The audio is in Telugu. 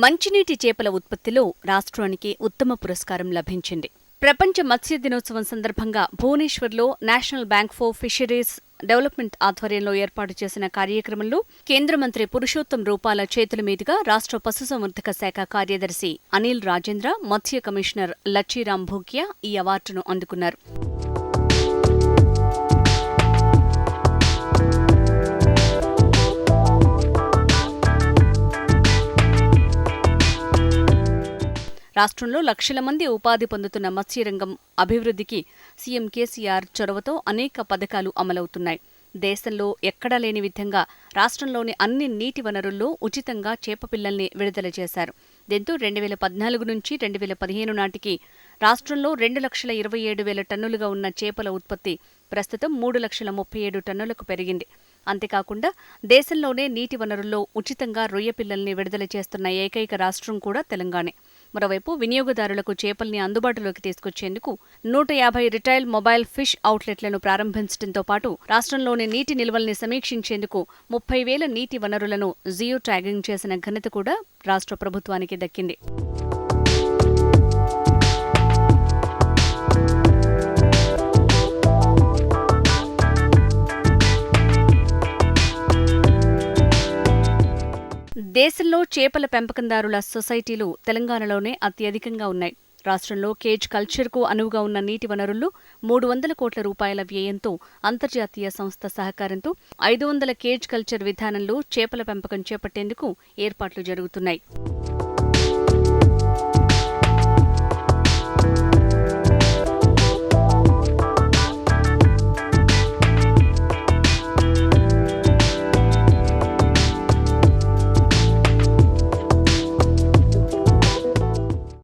మంచినీటి చేపల ఉత్పత్తిలో రాష్ట్రానికి ఉత్తమ పురస్కారం లభించింది. ప్రపంచ మత్స్య దినోత్సవం సందర్భంగా భువనేశ్వర్లో national bank for fisheries development ఆధ్వర్యంలో ఏర్పాటు చేసిన కార్యక్రమంలో కేంద్ర మంత్రి పురుషోత్తం రూపాల చేతుల మీదుగా రాష్ట్ర పశుసంవర్ధక శాఖ కార్యదర్శి అనిల్ రాజేంద్ర, మత్స్య కమిషనర్ లచ్చిరామ్ భూక్యా ఈ అవార్డును అందుకున్నారు. రాష్ట్రంలో లక్షల మంది ఉపాధి పొందుతున్న మత్స్యరంగం అభివృద్ధికి సీఎం కేసీఆర్ చొరవతో అనేక పథకాలు అమలవుతున్నాయి. దేశంలో ఎక్కడా లేని విధంగా రాష్ట్రంలోని అన్ని నీటి వనరుల్లో ఉచితంగా చేపపిల్లల్ని విడుదల చేశారు. దీంతో 2014 నుంచి 2015 నాటికి రాష్ట్రంలో 2,27,000 టన్నులుగా ఉన్న చేపల ఉత్పత్తి ప్రస్తుతం 3,37,000 టన్నులకు పెరిగింది. అంతేకాకుండా దేశంలోనే నీటి వనరుల్లో ఉచితంగా రొయ్య పిల్లల్ని విడుదల చేస్తున్న ఏకైక రాష్ట్రం కూడా తెలంగాణే. మరోవైపు వినియోగదారులకు చేపల్ని అందుబాటులోకి తీసుకొచ్చేందుకు 150 రిటైల్ మొబైల్ ఫిష్ అవుట్లెట్లను ప్రారంభించడంతో పాటు రాష్ట్రంలోని నీటి నిల్వల్ని సమీక్షించేందుకు 30,000 నీటి వనరులను జియో ట్యాగింగ్ చేసిన ఘనత కూడా రాష్ట్ర ప్రభుత్వానికి దక్కింది. దేశంలో చేపల పెంపకందారుల సొసైటీలు తెలంగాణలోనే అత్యధికంగా ఉన్నాయి. రాష్ట్రంలో కేజ్ కల్చర్కు అనువుగా ఉన్న నీటి వనరుల్లో 300 కోట్ల రూపాయల వ్యయంతో అంతర్జాతీయ సంస్థ సహకారంతో 500 కేజ్ కల్చర్ విధానంలో చేపల పెంపకం చేపట్టేందుకు ఏర్పాట్లు జరుగుతున్నాయి.